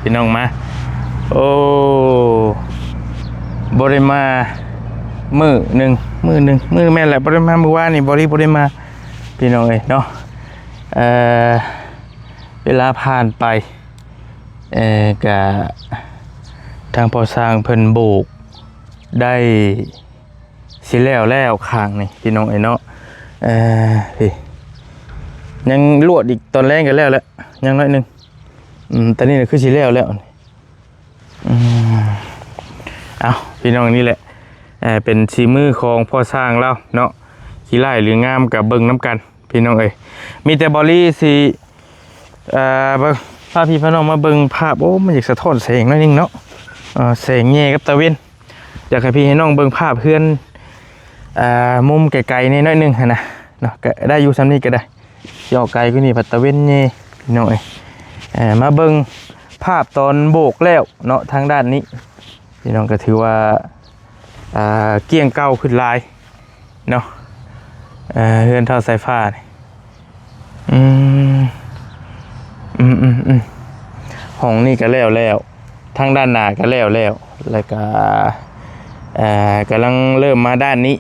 พี่น้องมาโอ้บริมามือหนึ่งมือแม่นแหละบริมามือว่านี่บริมาพี่น้องเอ้ยเนาะเวลาผ่านไปกับทางพอสร้างเพิ่นโบกได้สิแล้วข้างนี่พี่น้องเอ้ยเนาะพี่ยังลวดอีกตอนแรกกันแล้วยังน้อยนึงตอนนี้คือสิแล้วเอาพี่น้องนี่แหละเป็นชีมือของพ่อสร้างเราเนาะขี้ไล่หรืองามกับเบิ่งน้ำกันพี่น้องเอ้ยมีแต่บอลลี่สิพาพี่พน้องมาเบิ่งภาพโอ้มันอยากสะท้อนแสงน้อยนึงเนาะแสงแง่กับตะเวนอยากให้พี่ให้น้องเบิ่งภาพเพื่อนมุมไกลๆนี่น้อยนึงนะเนาะก็ได้อยู่ซ้ำนี้ก็ได้ย่อไกลก็นี่พัดตะเวนแง่พี่น้องเอ้ยมาเบิ่งภาพตอนโบกแล้วเนาะทางด้านนี้พี่น้องก็ถือว่าเกี่ยงเก่าขึ้นลายเนาะเฮือนเท่าสายฟ้าห้องนี่ก็แล้วทางด้านหน้าก็แล้วแล้วก็กำลังเริ่มมาด้านนี้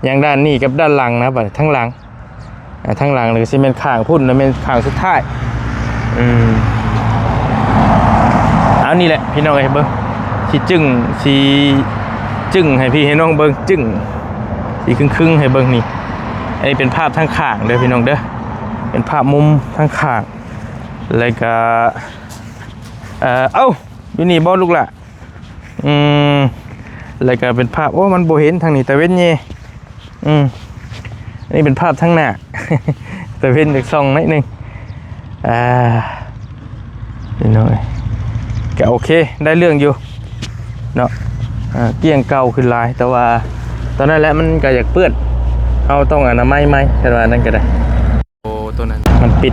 ยังด้านนี้กับด้านหลังนะบัดทั้งหลังเลยสิเป็นข้างพุ่นนะเป็นข้างสุดท้ายเอานี่แหละพี่น้องเอ้ยเบิ่งสิจึ้งให้พี่ให้น้องเบิ่งจึ้งสิครึ่งให้เบิ่งนี่อันนี้เป็นภาพทั้งข้างเด้อพี่น้องเด้อเป็นภาพมุมทั้งข้างแล้วก็อยู่นี่บ่ลูกล่ะแล้วก็เป็นภาพโอ้มันบ่เห็นทางนี้ตะเว้นแย่อันนี้เป็นภาพทั้งหน้าตะเว้นจากส่องนิดนึงพี่น้องก็โอเคได้เรื่องอยู่เนาะเกี่ยงเก่าขึ้นลายแต่ว่าตอนนั้นแหละมันก็อยากเปื้อนเอาต้องอนามัยไหมแค่ว่านั้นก็ได้โอ้ตัวนั้นมันติ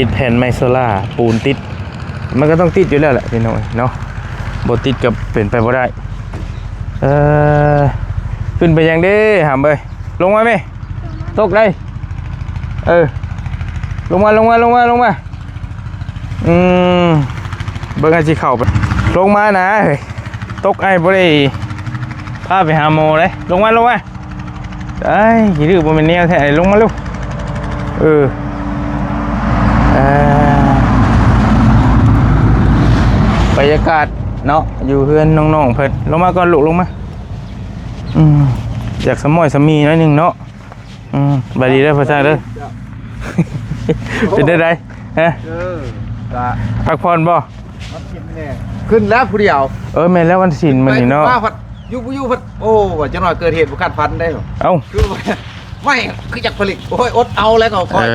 ดแผ่นไมโซล่าปูนติดมันก็ต้องติดอยู่แล้วแหละพี่น้องเนาะบ่ติดกับเป็นไปบ่ได้ขึ้นไปยังเด้หามไปลงมาไหมตกได้ลงมาเบิ่งให้สิเข้าไปลงมานะเฮ้ยตกไอ้บ่ได้พาไปหาหมอเลยลงมาไอ้ขี้ดื้อบ่แม่นแนวแท้ลงมาลูกบรรยากาศเนาะอยู่เพื่อนน้องๆเพิ่นลงมาก่อนลูกลงมาอยากสมอยสมีน้อยนึงเนาะบายดีเด้อพ่อชายเด้อเป็นได้ไดฮะพักผ่อนบ่ขึ้นแล้วผู้เดียวแม่นแล้ววันศิลป์มื้อนี้เนาะอยู่พัดโอ้ว่าจังหน่อยเกิดเหตุบ่คาดฝันได้คือไม่คือจักผลิตโอ้ยอดเอาแล้วก็ค่อย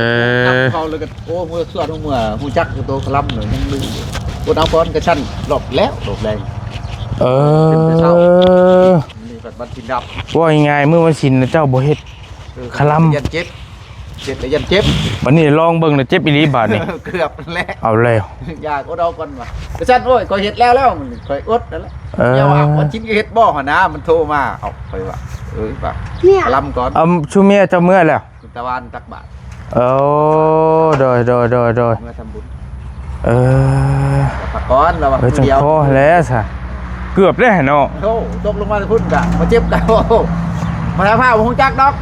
เขาเลยก็โอ้เมื่อส่วนเมื่อฮู้จักตัวคลัมเลยยังลืมอดเอาก่อนก็ชั้นหลบแรงนี่ปัดบันทินดับว่ายังไงเมื่อวันศิลป์เจ้าบ่เฮ็ดคลัมยันเจ็บแล้วยันเจ็บวันนี้ลองเบิ่งน่ะเจ็บอีหลีบาดนี่เกือบแล้วเอาแล้วอยากอดเอาก่อนว่ะก็ชั้นโอ้ยก็เฮ็ดแล้วมันค่อยอดนั่นแหละอย่าว่าวันชิ้นก็เฮ็ดบ่หั่นนะมันโทรมาเอาไปว่าป่ะคลัมก่อนชูเมียเจ้าเมื่อแล้วตะวันตักบาทโดยเมื่อทำบุญปักก้อนแล้วว่าจังพอแล้วซะเกือบได้เนาะโธ่ตกลงมาพุ่นกะมาเจ็บกันโอ้มาแล้วผ้าหูจักดอก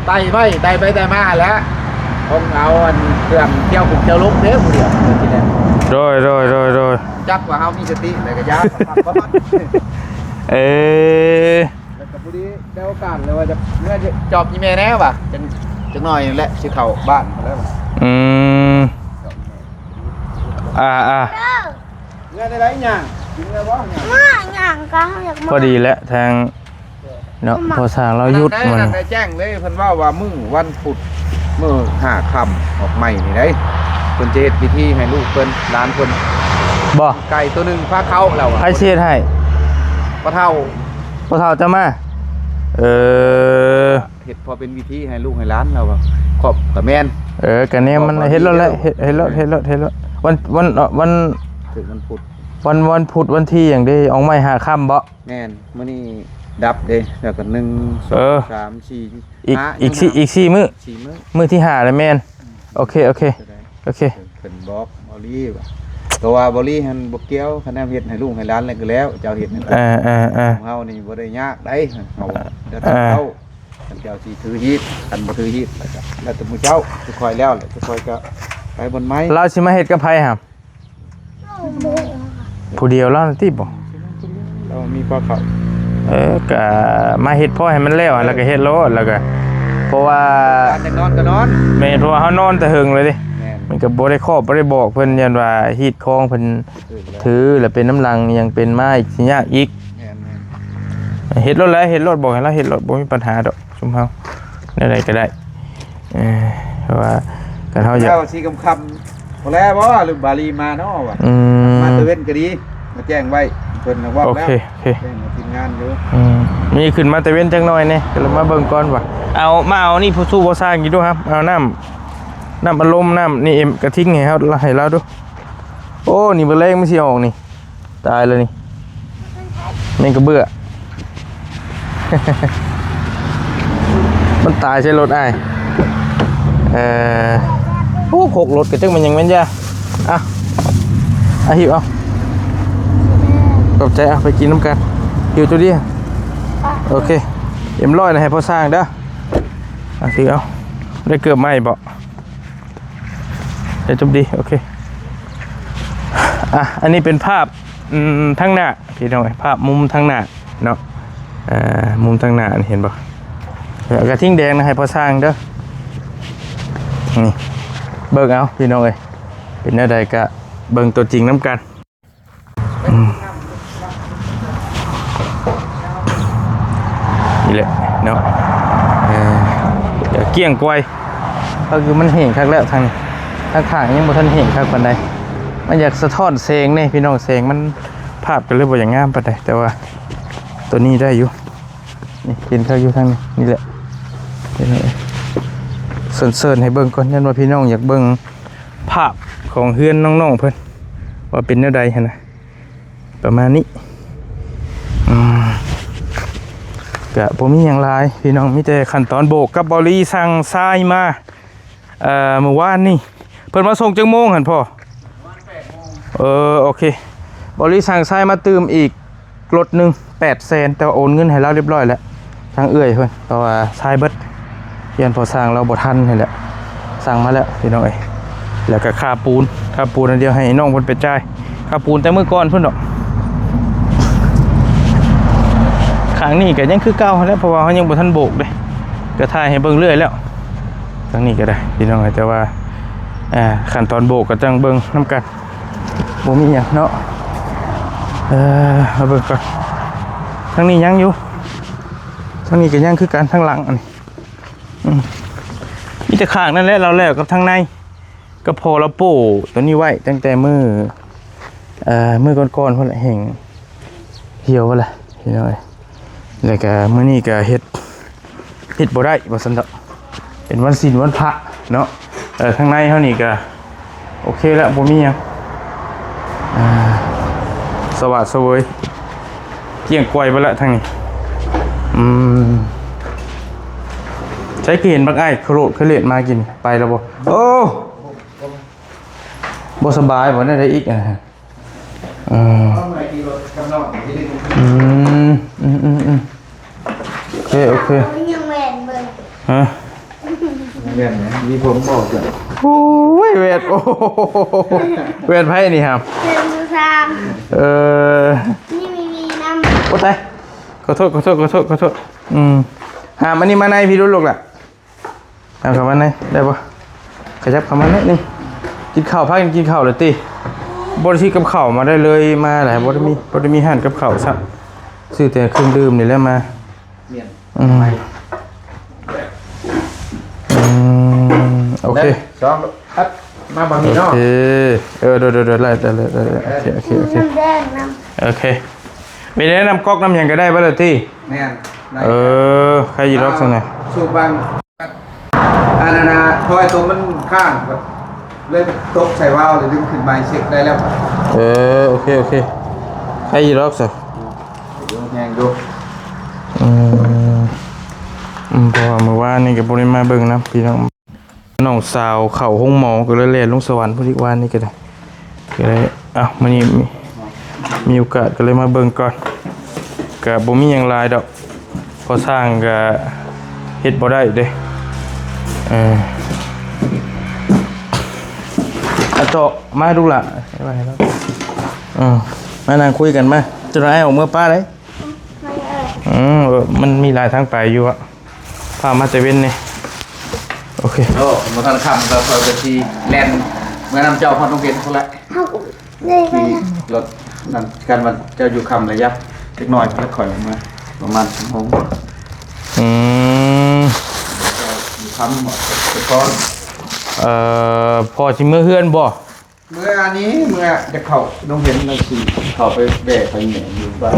ไต่ไปมาแล้วคงเอาอันเครื่องเที่ยวขุกเที่ยวลุกเด้อผู้เดียวทีแรกโดยจักว่าเฮามีสติแล้วก็ยาประมาณแล้วก็ผู้ดีได้โอกาสเลยว่าจะเมื่อจอบอีเมลแน่ป่ะจังหน่อยแหละสิเข้าบ้านแล้วเงื่อนอะไรอย่างกินอะไรบ้างอย่างก็อยากพอดีแล้วทางเนาะพอสร้างเรายุดมันได้แจ้งเลยเพิ่นว่ามื้อวันพุธมื้อ5 ค่ำออกใหม่นี่ได้เพิ่นจะเฮ็ดพิธีให้ลูกเพิ่นหลานเพิ่นบ่ไก่ตัวนึงพาเข้าแล้วใครเฮ็ดให้พ่อเฒ่าจะมาเฮ็ดพอเป็นวิธีให้ลูกให้หลานเราครอบกับแม่นก็แน่มันเฮ็ดแล้วแหละเฮ็ดแล้ววันถึงวันพุธวันที่อย่างได้ออกไม้5 ค่ำบ่แม่นมื้อนี้ดับเด้แล้วก็1 2 3 4อีก4มื้อที่5แล้วแม่นโอเคเพิ่นบอกออลี่ว่ะ ก็ว่าบ่ลีหันบ่เกี่ยวคะแนนเฮ็ดให้ลูกให้หลานแล้วก็แล้วเจ้าเฮ็ดให้เฮานี่บ่ได้ยากได้เฮาเดี๋ยวเจ้าเจ้าสิถือฮีดอันบ่ถือฮีดแล้วแต่มื้อเจ้าสิคอยแล้วสิคอยก็ไปบนไม้ เราสิมาเฮ็ดกับไผครับผู้เดียวเราติบ่ เรามีปลาเขา ก็มาเฮ็ดพ่อให้มันแล้วแล้วก็เฮ็ดโลดแล้วก็เพราะว่า การจะนอนก็นอน แม่นเพราะว่าเฮานอนแต่หึงเลยดิ แม่น มันก็บ่ได้ครอบบ่ได้บอกเพิ่นยันว่าฮีดคองเพิ่นถือแล้วเป็นน้ำลังยังเป็นไม้สิยากอีก แม่น เฮ็ดรถแล้วเฮ็ดรถบอกให้เราเฮ็ดรถบ่มีปัญหาดอกซุมเฮาได้ใดก็ได้เพราะว่ากันเฮาอยาก เจ้าสีคำพอแล้วบ่หรือบาลีมาเนาะว่ะมาตะเว้นก็ดีมาแจ้งไว้เพิ่นว่า โอ แล้ว เคโอเค แจ้งทีมงานอยู่ มีขึ้นมาแต่เว้นจังหน่อยนี่ก็เรามาเบิ่งก่อนว่าเอามาเอานี่ผู้สู้บ่สร้างกี่ดูครับเอาน้ำอารมณ์น้ำนี่เอ็มกระทิงให้เฮาให้เราดูโอ้นี่บ่แรงมันสิออกนี่ตายแล้วนี่แม่งก็เบื่อ มันตายใช้รถอ้ายโอ้6รถก็จังมันยังแม่นยาหิวเอาขอบใจเอาไปกินน้ำกันหิวตัวเดียวโอเคเอ็มร้อยนะให้พ่อสร้างเด้อถือเอาได้เกือบไหมบ่ได้จบดีโอเคอันนี้เป็นภาพทางหน้าพี่น้องภาพมุมทางหน้าเนาะมุมทางหน้าเห็นบ่กระทิงแดงนะให้พ่อสร้างเด้อนี่เบิ่งเอาพี่น้องเอ้ยเป็นอะไรก็เบิ่งตัวจริงน้ำกันนี่แหละเนาะเดี๋ยวเกี่ยงกวยก็คือมันเห็นคักแล้วทางข้างยังบ่ทันเห็นคักปานใดมันอยากสะท้อนแสงนี่พี่น้องแสงมันภาพก็เลยบ่อย่างงามปานใดแต่ว่าตัวนี้ได้อยู่นี่เห็นเขาอยู่ทางนี้แหละเซิร์นให้เบิ่งก่อนยันว่าพี่น้องอยากเบิ่งภาพของเฮือนน้องๆเพิ่นว่าเป็นแนวใดหั่นน่ะประมาณนี้ก็บ่มีหยังหลายพี่น้องมีแต่ขั้นตอนโบกกับบริสั่งทรายมาเมื่อวานนี่เพิ่นมาส่งจังโมงหั่นพ่อโอเคบริสั่งทรายมาตืมอีกรถนึง800,000แต่ว่าโอนเงินให้เราเรียบร้อยแล้วทางเอื้อยเพิ่นเพราะว่าทรายเบิดยันพอสร้างเราบ่ทันนี่แหละสั่งมาแล้วพี่น้องเอ้ยแล้วก็ค่าปูนอันเดียวให้น้องเพิ่นไปจ่ายค่าปูนแต่มื้อก่อนเพิ่นดอกข้างนี้ก็ยังคือเก่าแล้วเพราะว่าเขายังบ่ทันโบกเด้ก็ถ่ายให้เบิ่งเรื่อยแล้วทางนี้ก็ได้พี่น้องแต่ว่าขั้นตอนโบกก็จังเบิ่งนํกันบ่มีหยังเนาะมาเบิ่งก่อนทางนี้ยังอยู่ทางนี้ก็ยังคือกันทางหลังอันนี้มีแต่ข้างนั่นแหละเราแล้วกับทางในก็พอเราโป้ตัวนี้ไว้ตั้งแต่มือก่อนๆพุ่นละแห่งเหี่ยวพุ่นละพี่น้องแล้วก็มื้อนี้ก็เฮ็ดบ่ได้ว่าซั่นดอกเป็นวันศีลวันพระเนาะข้างในเฮานี่ก็โอเคแล้วบ่มีหยังสวัสดิ์สวยเกี่ยงกวยไปละทางนี้ใช้กินบักไอ้โคโรดเคเลตมากินไปแล้วบ่โอ้บ่สบายบ่ได้อีกโอเคยังแมนเบิ่ง ฮะ แม่นไหมมีผมบอกจ้ะ โอ้ยเวทโอ้เวทไพ่นี่ครับ เป็นผู้ชามนี่มีน้ำ โอ้ตายขอโทษหามันนี่มาในพี่รุ่นลูกล่ะเอาเข้ามาในได้ปะขยับเข้ามาหน่อยนึงกินข้าวพักกินข้าวเลยตีบริษัทกับข้าวมาได้เลยมาหลายบริมีหั่นกับข้าวซักซื้อแต่เครื่องดื่มนี่แหละมาโอเคสองมาบางทีเนาะเดี๋ยวไล่โอเคน้ำแดงน้ำโอเคไม่ได้นำก๊อกน้ำยังก็ได้ป่ะเลยที่แม่นใครอยู่รอบสักหน่อยสูบบางอันนั้นพอไอ้ตัวมันข้างเลยตกใส่ว่าวเลยดึงขึ้นมาเช็คได้แล้วโอเคใครอยู่รอบสักแหงดูพอเมื่อวานนี่กับบริมาเบิ่งนะพี่น้องสาวเข่าห้องหมอก็เลยเล่นลงสวรรค์พุทธิวานนี่ก็ได้ มันนี่มีโอกาสก็เลยมาเบิ่งก่อนก็บ่มีหยังหลายดอกพอสร้างก็เฮ็ดบ่ได้เด้เอาโตมาดูล่ะมาให้แล้วมานั่งคุยกันมาจะได้ออกเมื่อป้าเลยมันมีหลายทางไปอยู่อะพามาเซเว่นนี่โอเคโอ้มาทันคำเราจะทีแลนเมื่อนำเจ้าพอต้องเรียนเขาละ เขาเลยไป ที่ นะ รถนั่นการมันเจ้าอยู่คำระยะเล็กน้อยแล้วข่อยมาประมาณชั่วโมงอยู่คำหมดแต่ก่อน พอชิเมื่อเฮือนบ่ เมื่ออันนี้เมื่อจะเข้าต้องเห็นเราสิเข้าไปแบกไปเหนื่อยอยู่บ้าน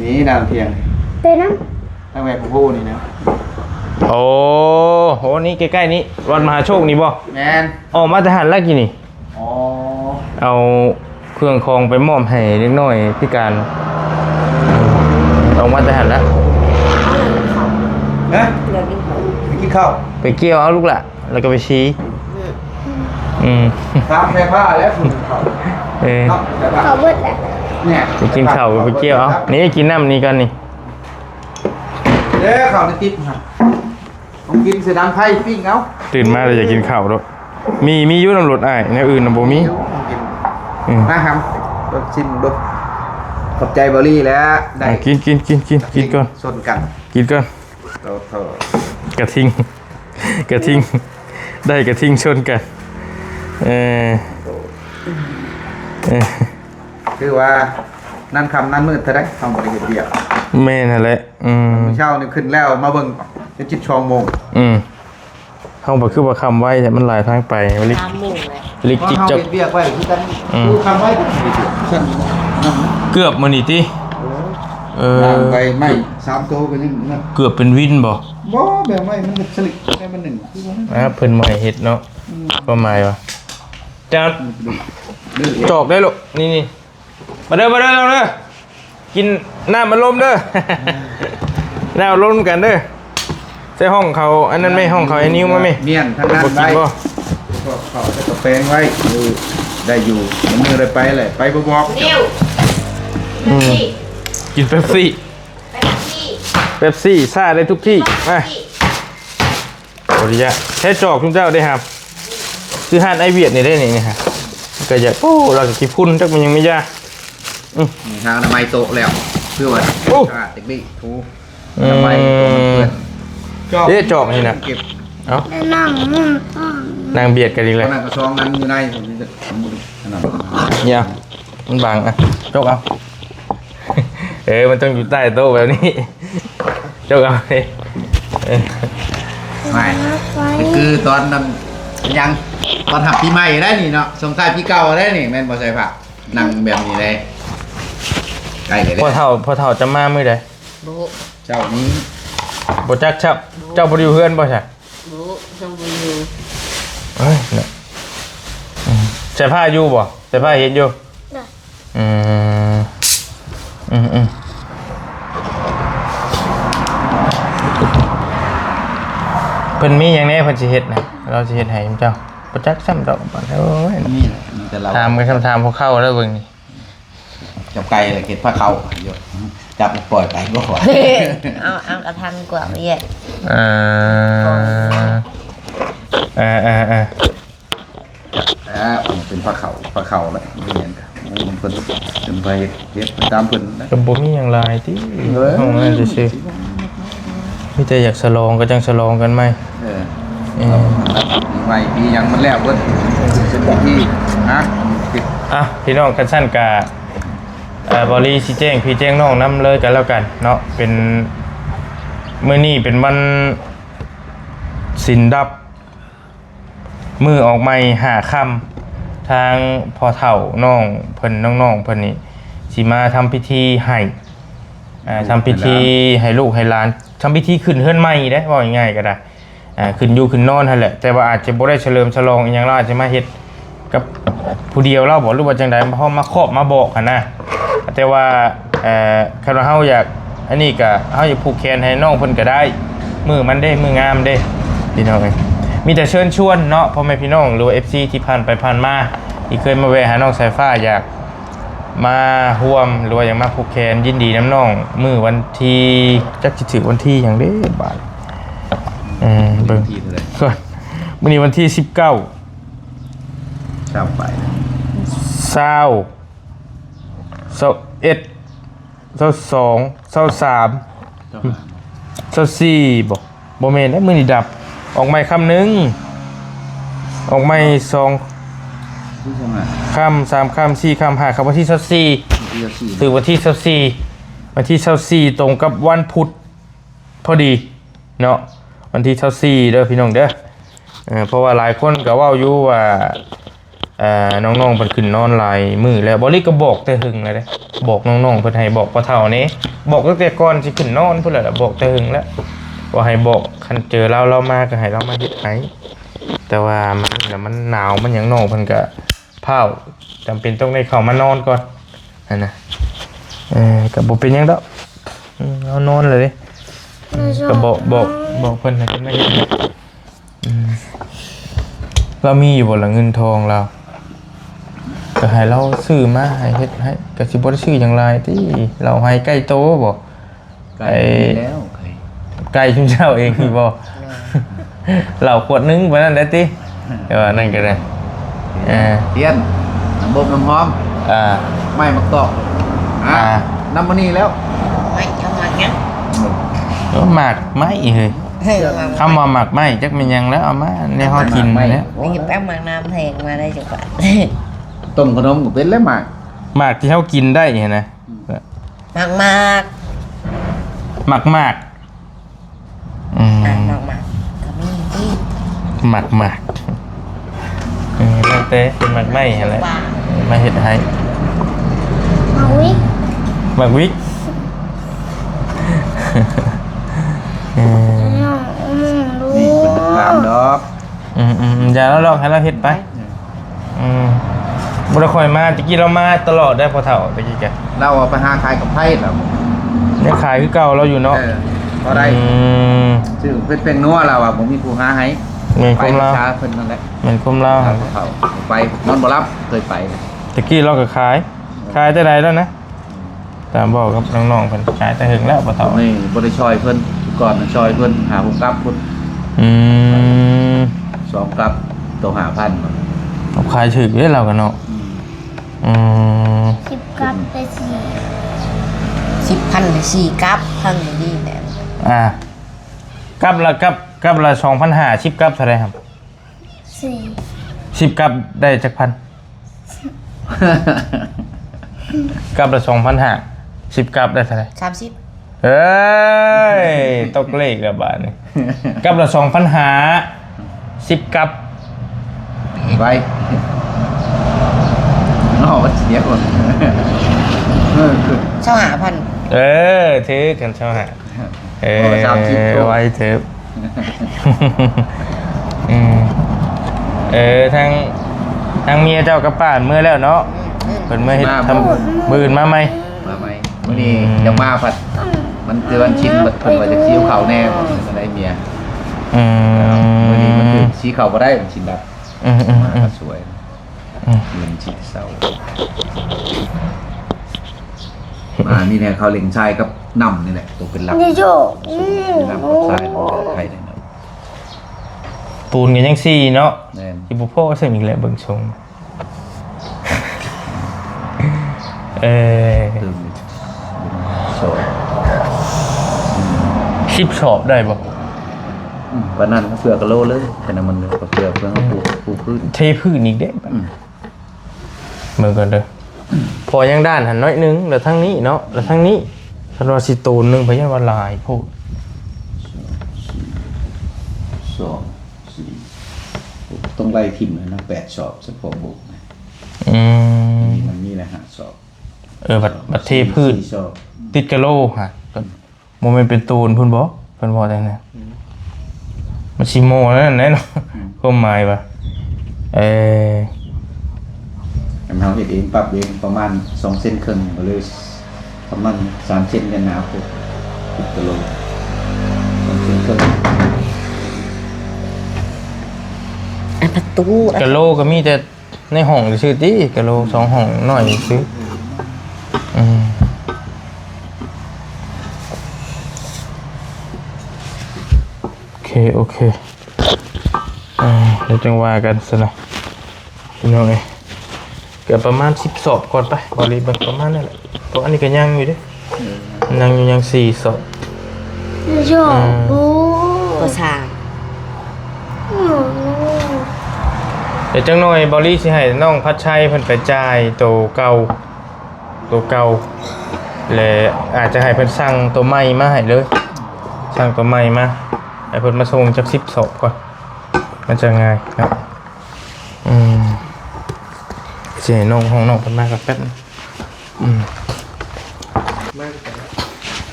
นี้นางเพียง เป็นน้ ตั้งแต่ผู้นี่นะ โอ้โหนี่ใกล้ๆนี้วันมหาโชคนี่บ่ แมน ออกมาทหารแล้วกี่นี่ อ๋อ เอาเครื่องคองไปมอบให้เล็กน้อยพิการออกมาทหารแล้ว นะ ำเดี๋ยวกินข้าว ไปกินข้าว ไปเกี่ยวเอาลูกละแล้วก็ไปชี้ทำแค่ผ้าแล้วคุณข้าว เขาเบิดแหละ เนี่ย ไปกินข้าวไปเกี่ยวเอานี่กินน้ำนี่กันนี่ เด้อข้าวในติ๊บครับผมกินเสดังไผ่ปิ้งเอา ตื่นมาเลยอยากกินข้าวด้วยมีอยุ่น้ำรถอ้ายในอื่นน่ะบ่มี นะครับรสชิมรสขอบใจเบอร์รี่แล้วได้ กินก่อน ชนกัน กินก่อน เรา กระทิงได้กระทิงชนกันคือว่านั่นคำนั่นมืดเท่าไรทำบริเวณเดียว แม่นั่นแหละเช้านี่ขึ้นแล้วมาเบิ่งจะจิตชองโมง เขาบอกคือว่าคำไว้แต่มันหลายทางไปลิก 3 โมงเลย ลิกจิก เขา จัก เบียกไว้คือกันดูคำไว้ฉันนั่น เกือบมันนี่ติไปไม่3 โตก็ยังนั่น เกือบเป็นวินบ่บ่แบบไม่มันสลิกได้มันหนึ่งคือว่า เพิ่นมาให้เฮ็ดเนาะก็หมายวะจานจอกได้ลูกนี่มาเด้อเราเด้อกินน้ำมันลมเด้อน้ำลมกันเด้อใส่ห้องเขาอันนั้นไม่ห้องเขาไอ้นิ้วมาไหม เนียนทางนั้นได้ก็เขาจะกระแปงไว้ได้อยู่มันมืออะไรไปเลยไปบ่บอก นิ้ว กินเป๊ปซี่ซ่าได้ทุกที่มาโอ้ยแค่จอกคุณเจ้าได้ครับซื้อห้านไอเวียดนี่ได้นี่ฮะก็อยากโอ้เราจะกินพุ่นจักมันยังไม่ยากทางอนามัยโตแล้วเพื่อว่าเด็กดิทูอนามัยเอ๊ะจอกนี่นะเอ้า นั่ง นางเบียดกันอีกเลย นั่งกระซองนั้นอยู่ในผมจะเนี่ยมันบังอ่ะจกเอามันต้องอยู่ใต้โต๊ะแบบนี้จกเอาเลยไม่คือตอนนั้นยังตอนหับปีใหม่ได้นี่เนาะสงท้ายปีเก่าได้นี่แม่นบ่ใช่ผักนั่งแบบนี้เลยใกล้เลยพอเท่าจะมามื้อใด เจ้านี้ บ่จักชับเจ้าบ่อยู่เฮือนบ่ใช่จังบ่อยู่เฮ้ยเนี่ยใส่ผ้าอยู่บ่ใส่ผ้าเห็นอยู่เพิ่นมีหยังแน่เพิ่นสิเฮ็ดนะเราสิเฮ็ดให้เจ้าบ่จักซ้ำดอกบัดโอ้ย นี่แต่เรา ถามกันคำถามพวกเข้าแล้วเบิ่งนี่ จับไก่เลยเก็บผ้าเขาเยอะจับปล่อยไปก็ขอเอากระทันกว่าเยอะเป็นผ้าเขาเลยไม่เหมือนกันมันเพิ่นเป็นไปเฮ็ดตามเพิ่นนะ ก็บ่มีหยังหลายติห้องนั้นซื่อๆมีแต่อยากฉลองก็จังฉลองกันไหมปีใหม่ปีหยังมันแล้วเบิดเป็นที่ฮะพี่น้องกันสั้นกะบริสิแจ้งพี่แจ้งน้องนำเลยกันแล้วกันเนาะเป็นมื้อนี้เป็นวันสินดับมือออกใหม่5 ค่ำทางพ่อเฒ่าน้องเพิ่นน้องๆเพิ่นนี่สิมาทำพิธีให้ทำพิธีให้ลูกให้หลานทำพิธีขึ้นเฮือนใหม่ได้ว่าง่ายๆก็ได้ขึ้นอยู่ขึ้นนอนนั่นแหละแต่ว่าอาจจะบ่ได้เฉลิมฉลองอีหยังเราอาจจะมาเฮ็ดกับผู้เดียวเราบ่หรือว่าจังได๋เฮามาครอบมาบอกหั่นนะแต่ว่าคันว่าเฮาอยากอันนี้ก็เฮาอยากผูกแขนให้น้องเพิ่นก็ได้มือมันเด้มืองามเด้พี่น้องเอ้ยมีแต่เชิญชวนเนาะพ่อแม่พี่น้องหรือว่า FC ที่ผ่านไปผ่านมา ที่เคยมาแวะหาน้องสายฟ้าอยากมาร่วมหรือว่าอยากมาผูกแขนยินดีน้ำน้องมื้อวันที่จักสิถึงวันที่หยังเด้บาดเบิ่ง ที่เท่าไหร่ ก่อนมื้อนี้วันที่19 จำไป บ่แม่นนะมื้อนี้ดับออกใหม่คำหนึงออกใหม่2 ผู้ชมอ่ะ คำ3คำ4คำ5คำวันที่24 ที่สี่ ถึงวันที่24วันที่24ตรงกับวันพุธพอดีเนาะวันที่24เด้อพี่น้องเด้อเพราะว่าหลายคนก็เว้าอยู่ว่าน้องๆเพิ่นขึ้นนอนหลายมื้อแล้วบ่ลิก็บอกแต่หึงเลยเด้บอกน้องๆเพิ่นให้บอกพ่อเฒ่านี้บอกตั้งแต่ก่อนสิขึ้นนอนพุ่นแหละบอกแต่หึงแล้วว่าให้บอกคันเจอเรามาก็ให้เรามาเฮ็ดให้แต่ว่ามันหนาวมันหยังน้องเพิ่นก็พาวจำเป็นต้องได้เข้ามานอนก่อนนั่นน่ะก็บ่เป็นหยังดอกเอานอนเลยเด้ก็บอกเพิ่นให้เพิ่นมาเฮ็ดให้เรามีอยู่บ่ล่ะเงินทองเราก็ให้เราซื้อมาให้เฮ็ดให้ก็สิบ่ได้ซื้อหยังหลายติเราให้ใกล้โตบ่ ไก่แล้วไก่ ไก่ชุมเจ้าเองนี่บ่เหล้าขวดนึงบ่นั่นได้ติแต่ว่านั่นก็ได้เทียนน้ำบกน้ำหอมไม่มักตอกน้ำมันนี่แล้ว ไม่เอามาเงี้ย หมากไม้เฮ้ยคำว่าหมากไม้จักแม่นหยังแล้วเอามาในเฮากินแล้ว นี่แป๊บมากน้ำแทงมาได้จังหวะ ต้มขนมก็เป็นแล้วหมาก หมากที่เฮากินได้เห็นนะ มากมาก หมากมากมากก็มีที่ หมากแล้วแต่เป็นหมากไม้หั่นแหละมาเฮ็ดให้ มาวิ หมากวิก นี่เป็นตามดอก อย่าเราลองให้เราเฮ็ดไปบ่ได้ค่อยมาตะกี้เรามาตลอดได้พอเฒ่าตะกี้แก เราเอาไปหาขายกับไผ่แล้ว ยังขายคือเก่าเราอยู่เนาะ พอได้ชื่อเป็นนัวเราอ่ะผมมีผู้หาให้ เหมือน ไป คุมเรา ช้าเพิ่นนั่นแหละ เหมือนคุมเรา เขาไปนอนบ่รับเคยไป ตะกี้เราก็ขายแต่ใดแล้วนะตามบอกกับน้องๆเพิ่นขายแต่หึงแล้วบ่เฒ่า นี่บ่ได้ช่วยเพิ่นก่อนช่วยเพิ่นหาผู้กลับพุ่น 2กลับตัว5,000 เอาขายถึกเด้เรากันเนาะ10กับไป10,000ไป4กับพังดีแหละกับละ2,500 10กับเท่าไหร่ครับ10กับได้จักพันกับละ2,500 10กับได้เท่าไหร่30เอ้ยตกเลขแล้วบาดนี้กับละ2,500 10กับไปมันเสียก่อน 25,000ถือกันเท่าหาไว้เถอะทางเมียเจ้ากับป้าเมื่อแล้วเนาะเพิ่นเมื่อเฮ็ดทำมื้อมาใหม่มื้อนี้ยังมาผัดมันคือวันชิ้นเพิ่นว่าจะซีอิ๊วขาวแน่บ่ได้เมียมื้อนี้มันคือสีขาวบ่ได้มันชิ้นแบบสวยเงินชิ้นเศร้านี่แหละเขาเล็งชายกับนำนี่แหละตัวเป็นหลักนี่โจนำกับชายไทยได้หน่อย ปูนกันยังซี่เนาะที่บุพโภคใส่อีกแล้วเบิ่งชงสวย10 ชอบได้บ่วันนั้นเสือกะโลเลยแต่น้ำมันเลยเสือเพื่อนเขาปูพื้นเทพื้นอีกเด้เมื่อก่อนเด้อพอยังด้านหันน้อยนึงแล้วทั้งนี้เนาะแล้วทั้งนี้คันว่าสิตูนนึงพะยันว่าลายพูด2 4ต้องไล่ทิ่มเลยนะ8 ชอบเฉพาะบุกมันมีแหละ5 ชอบบัดเทพื้นติดกะโลฮะโมเมนต์เป็นตูนพุ่นบ่เพิ่นบ่ได้นะมันสิโมนั่นแน่เนาะความหมายว่าเราเฮ็ดเองปรับเองประมาณ2 เซนครึ่งก็เลยประมาณ3 เซนกันหนาพุ10 กิโล2 เซนครึ่งประตูกะโลก็มีแต่ ในห้องซื้อติกะโล2ห้องน้อยซื้อโอเคเดี๋ยวจังว่ากันซะหน่อยพี่น้องเอ้ยเกือบประมาณ10 สอบก่อนไปบริบันประมาณนั่นแหละเพราะอันนี้ก็ยังอยู่เด้ยังอยู่ยัง4 สอบ โยบู ภาษา เดี๋ยวจังหน่อยบริสิให้น้องพัดชัยเพิ่นไปจ่ายตัวเก่าและอาจจะให้เพิ่นสั่งตัวใหม่มาให้เลยสั่งตัวใหม่มาให้เพิ่นมาส่งจัก10 สอบก่อนมันจะง่ายครับเสียน้องห้องน้องเพิ่นมากับแป๊บ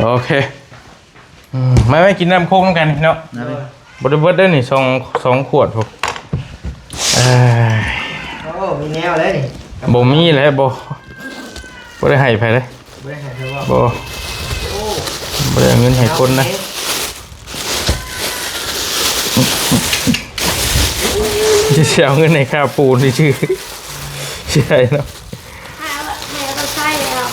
โอเคไม่กินน้ำโค้งกันเนาะบดเบิดได้นี่2 ขวดพวกโอ้มีแนวเลยนี่บ่มีแล้วบ่ได้ให้ไผเลยบ่ได้ให้เธอว่าบ่ได้เงินให้คนนะจะเสียเงินในค่าปูนชื่อใช่เนาะให้เราใช่แล้ว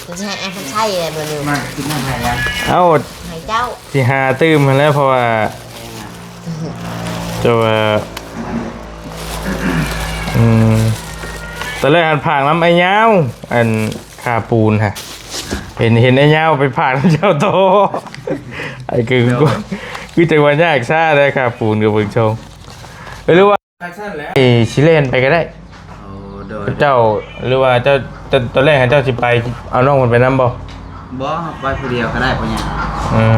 จะใช่ไอ้คนใช่เลยบ่รู้มากินน้ำไหนกัน เอ้า ให้เจ้าสิหาตื้มมาแล้วเพราะว่าจะว่าตอนแรกอันผ่านน้ำไอ้ยาวอันค่าปูนฮะเห็นไอ้ยาวไปผ่านเจ้าโตไอ้คือจังหวะยากซ่าได้ค่าปูนกับเบิ่งชงหรือว่าชิเลนไปก็ได้เจ้าหรือว่าเจ้าตอนแรกเจ้าสิไปเอาน้องมันไปน้ำบ่ไปคนเดียวก็ได้ปะเนี่ย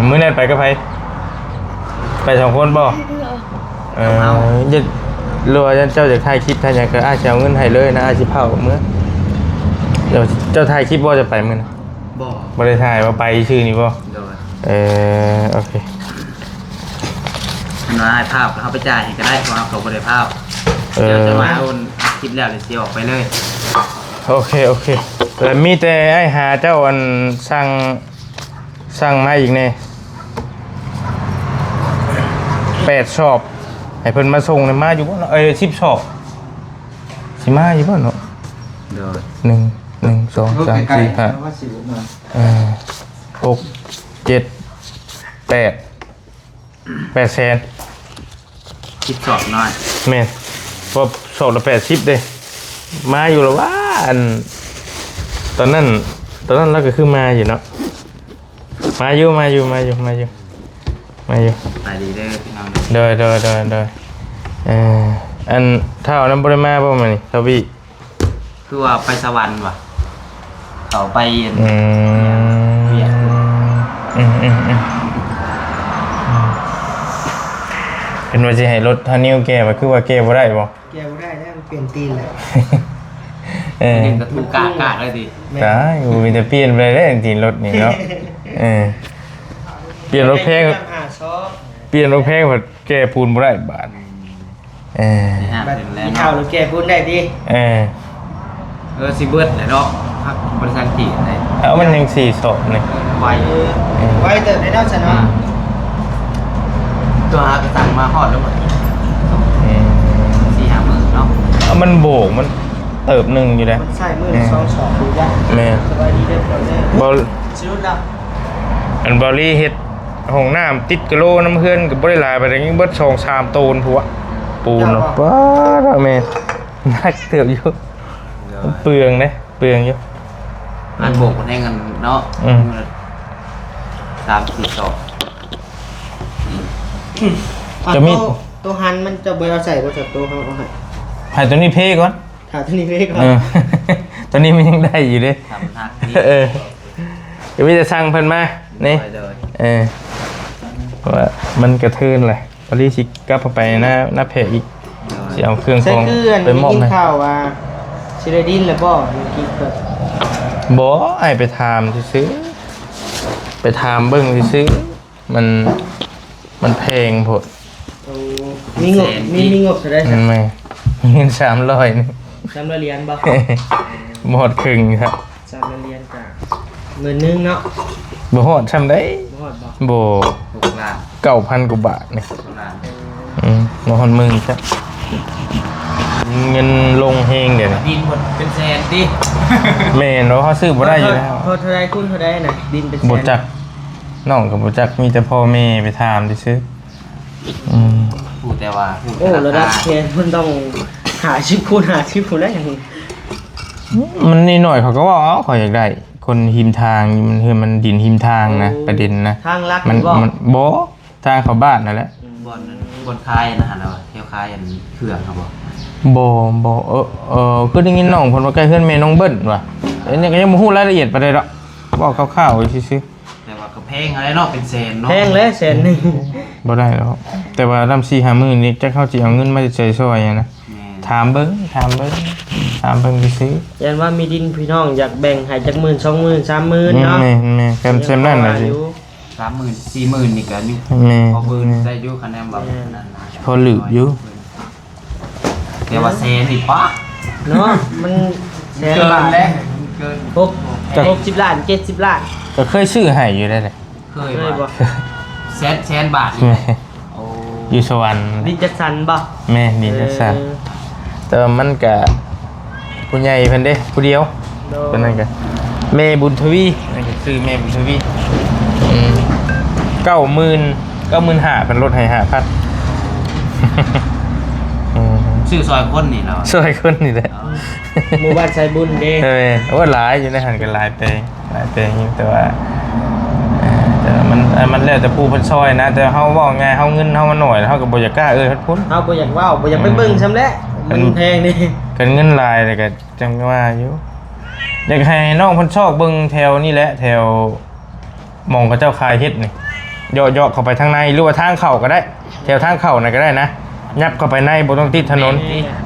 มื้อนั้นไปกับไผไป2 คนบ่จะหรือว่าเจ้าจะถ่ายคลิปถ่ายหยังก็อาจจะเอาเงินให้เลยนะอาจสิเผามื้อเดี๋ยวเจ้าถ่ายคลิปบ่จะไปมื้อน่ะบ่ได้ถ่ายว่าไปชื่อนี้บ่โอเคน้าให้ภาพเขาไปจ่ายก็ได้เพราะเขาบ่ได้ภาพเดี๋ยวจะมาโอนคลิปแล้วเดี๋ยวสิออกไปเลยโอเคแต่มีแต่ไอ้หาเจ้าอันสั่งมาอีกแน่8 ชอบให้เพิ่นมาส่งมาอยู่บ่เนาะ10 ชอบสิมาอยู่บ่เนาะเด้อ1 2 3 4 5 6 7 8 แสนคิดสอบหน่อยแม่นพอสอบละ80เด้มาอยู่แล้วว่าอันตอนนั้นเราก็คือมาอยู่เนาะมาอยู่ไปดีเด้อพี่น้องเด้ออันเท่านั้นบ่ได้มาบ่มื้อนี้เท่าพี่คือว่าไปสวรรค์ว่ะเขาไปเป็นว่าสิให้รถท่านิ้วแก้บ่คือว่าแก้บ่ได้บ่แก้บ่ได้แล้วมันเปลี่ยนตีนแล้วนี่ก็ถูกกะเลยดิได้มีแต่เปลี่ยนไปได้จริงๆรถนี่เนาะเปลี่ยนรถแพงพอแก้ปูนบ่ได้บาทมีเท่าหรือแก้ปูนได้ดิสิเบิดแหละเนาะพักบริษัทกี่ได้มันยัง4 ศอกนี่ไว้แต่ในนอกซะเนาะตัวหากระสั่งมาฮอดแล้วหมด4-5 มื้อเนาะมันโบกมันเติบ1อยู่แล้วมันใส่มื้อ2 ศอกดูยากแม่สบายดีเด้อสิรุดแล้วอันบอลี่เฮ็ดห้องน้ำติดกะโลน้ำเพื่อนก็บ่ได้หลายไปอย่างนี้เบิด2-3 โตนผัวปูนเนาะป้าแม่นักเติบอยู่เปลืองอยู่อันโบกมันให้กันเนาะ3-4 ศอกจะมีตัวหันมันจะบ่เอาใส่บ่จับตัวเขาเอาให้ตัวนี้เพก่อนหาตัวนี้เพก่อนตัวนี้มันยังได้อยู่เด้เดี๋ยวมีจะสั่งเพิ่นมานี่ว่ามันกระเทือนเลยพอดีสิกลับไปหน้าเพจอีกสิเอาเครื่องกรองไปมอบให้ข่าวว่าสิได้ดินแล้วบ่อยู่กินเพิ่นบ่ไอ้ไปถามซื้อไปถามเบิ่งซื้อมันแพงโพดมีงบเท่าใดครับไม่เงิน300นี่300 เหรียญบ่หมดครึ่งครับ300 เหรียญจ้ะ10,000เนาะบ่ฮอดทำได้บ่ฮอดบ่9,000 กว่าบาทนี่บ่ฮอด10,000ครับ เงินลงเฮงเดี๋ยวนี้ ดินหมดเป็นแสนดิ แม่นเนาะเขาซื้อบ่ได้อยู่แล้ว โทษเท่าไรคุณเท่าไรน่ะดินเป็นแสน บ่จักน้องก็บ่จักมีแต่พ่อแม่ไปถามซื่ออืม พูดแต่ว่าพูด โอ้ระดับเชนมันต้องหาชิปคูณหาชิปคูณได้อย่างนี้ มันนิดหน่อยเขาก็ว่าเอ้าเขาอยากได้ คนหิมทางมันคือมันดินหิมทางนะประเด็นนะ ทางลัก มัน บ่ มันบ่ทางเขาบ้านนั่นแหละ บนคายนะฮะเราเที่ยวคายอันเครื่องครับบอก บ่คือได้ยินน้องเพิ่นว่าใกล้เฮือนแม่น้องเบิ้ลว่ะอันนี้ก็ยังบ่ฮู้รายละเอียดปานใดดอกเว้าคร่าวๆซื่อ แต่ว่าก็แพงอะไรเนาะเป็นแสนเนาะ แพงเลยแสนหนึ่ง ๆบ่ได้หรอกแต่ว่าลำ4-5มื้อนี้จักเขาสิเอาเงินมาใช้ซอยอะนะ แม่ ถามเบิ่งซื่อ ยันว่ามีดินพี่น้องอยากแบ่งให้จักหมื่น20,000 30,000 ๆ เนาะ แม่กันเซมนั่นน่ะสิ 30,000 40,000นี่ก็นี่ แม่ พอเบิ่งได้อยู่คะแนนแบบนั้นนะ พอหลืบอยู่ แต่ว่าแสนนี่ปะ เนาะมันแสน เกิ บาน ท แล้วเกิน 60ล้าน70ล้าน ก็เคยซื้อให้อยู่ได้เลย เคย เคยบ่ ว่าแสนบาทนี่ แม่ โอ้ อยู่สวรรค์ ดินจัดสรรบ่ แม่นี่จังซั่นแต่ว่ามันก็ผู้ใหญ่เพิ่นเด้ผู้เดียว โด เพิ่นนั่นก็แม่บุญทวีนั่นก็คือแม่บุญทวี95,000เป็นลดให้5,000 ชื่อซอยคนนี่เรา ช่วยคนนี่แหละ หมู่บ้านใจบุญเด้ เออโอ้หลายอยู่ในหันกันหลายเตงอยู่แต่ว่ามันแล้วแต่ผู้เพิ่นซอยนะแต่เฮาเว้าไงเฮาเงินเฮามันน้อยเฮาก็บ่อยากกล้าเพิ่นพุ่น เฮาบ่อยากเว้าบ่อยากไปเบิ่งซำแหละมันแพงนี่ กันเงินหลายแต่ก็จังว่าอยู่อยากให้น้องเพิ่นชอบเบิ่งแถวนี่แหละแถวหม่องเขาเจ้าคายเฮ็ดนี่ย่อๆเข้าไปทางในหรือว่าทางเข้าก็ได้ แถวทางเข้าน่ะก็ได้นะยับเข้าไปในบ่ต้องติดถนน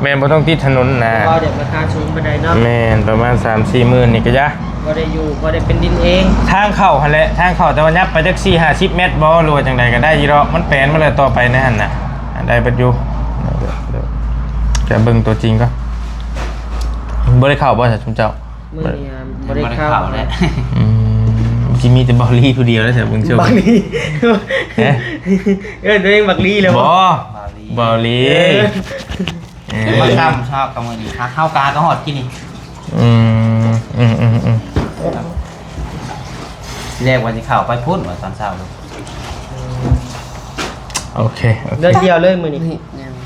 แม่นบ่ต้องติดถนนนะ ก็เดี๋ยวราคาสูงปานใดเนาะ แม่นประมาณ 3-4 หมื่นนี่ก็ยะ บ่ได้อยู่บ่ได้เป็นดินเอง ทางเข้าหั่นแหละทางเข้าแต่ว่ายับไปจัก4-50 เมตรบ่หรือว่าจังใดก็ได้อยู่ดอกมันแปลนมาเลยต่อไปในหั่นน่ะได้เบิดอยู่เดี๋ยวจะเบิ่งตัวจริงก็บ่ได้เข้าบ่จ้ะชุมเจ้า มื้อนี้บ่ได้เข้า แล้ว สิมีแต่บอลลี่ผู้เดียวแล้วเถอะเบิ่งช่วง บักลีตัวเองบักลีเลย บ่บอลลี่ มาข้ามชอบกับมือดีถ้าเข้ากาก็หอดกินนี่ อืม แรกวันที่เข้าไปพุ่นว่าตอนเช้าเลย โอเค เดียวเลยมื้อนี้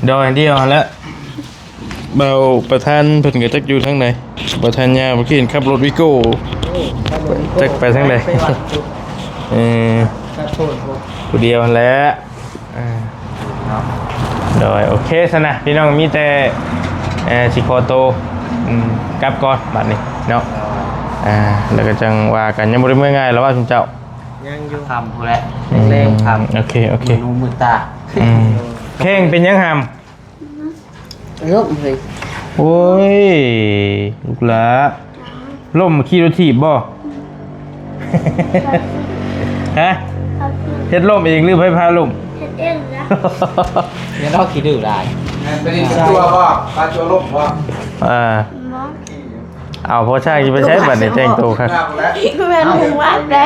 ดอยเดียวแล้วเบาประธานเพิ่นก็จักอยู่ทางไหนประธานยาเมื่อกี้เห็นขับรถวิโก้ จักไปทางใด เออ ขอโทษบ่ ผู้เดียวแล้วโดยโอเคซะนะพี่น้องมีแต่สิขอโตวกลับก่อนบัดนี้เนาะแล้วก็จังว่ากันยังบ่ได้เมื่อง่ายแล้วว่าชุมเจ้า ยังอยู่ ทำผู้แหละ แรง ทำ โอเค มือนูมือตา แข่งเป็นยังหาม ล้มเลย โอ้ยลูกหลาล่มขี่รถถีบบ่ฮะ ครับ เฮ็ดล่มเองหรือไผพาล่ม เฮ็ดเองนะ เนี่ยเราคิดดื้อได้ เป็นตัวว่าปลาตัวลบว่า หมอ เอาพอช่างสิไปใช้บัตรนี่แจ้งตัวครับ หน้าแล้ว แม่ถูกมากได้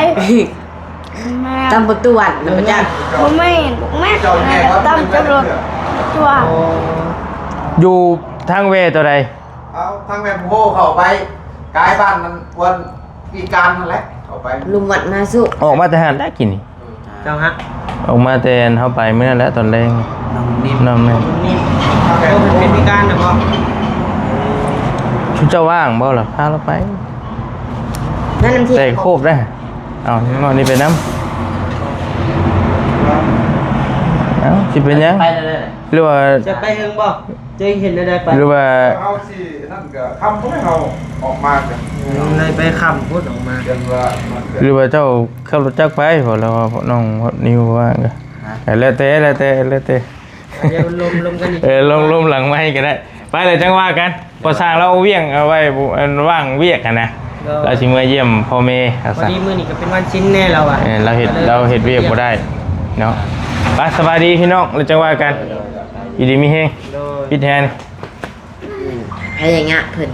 แม่ ตำประตูวัดนะพระเจ้า ผมไม่แม่ตั้มจรดตัว อยู่ทางเวตัวใด เอาทั้งแม่โมเข้าไปกายบ้านมันวันปีการนั่นแหละเข้าไป ลุงวัดมาสุ ออกมาแต่หันได้กินนี่ เจ้าฮะ ออกมาแต่เฮาไปมื้อนั้นแหละตอนแรง น้องนิ่ม น้ำแม่ นี่ก็เป็นพิการนะบ่ ชุดเจ้าว่างบ่ล่ะพาเราไป นั่นน้ำทิพ แต่ ย์ โคบได้เอานอนนี่ไปน้ำเอ้าสิเป็นยัง ไปเลย หรือว่า จะไปเฮิงบ่จะเห็นได้ไป หรือว่า เอาสินั่นก็คำก็ไม่เอาออกมากัน เลยไปคำพูดออกมา เดินว่ามันเกิด หรือว่าเจ้าขับรถจักรไปพอแล้วว่าน้องนิวว่าก็แล้วแต่ เดี๋ยวลมกันอีก ลมหลังไม้ก็ได้ ไปเลยจังว่ากันพอสร้างเราเอาเวียงเอาไว้ว่างเวียกกันนะเราสิมาเยี่ยมพ่อแม่อา พอ สา ดีมื้อนี้ก็เป็นวันชิ้นแน่เราอ่ะ เราเฮ็ดเวียกบ่ได้เนาะไปสบายดีพี่น้องเราจังว่ากันอยู่ดีมีแฮง โดย ปิดแทน ให้อย่างเงี้ยเพิ่น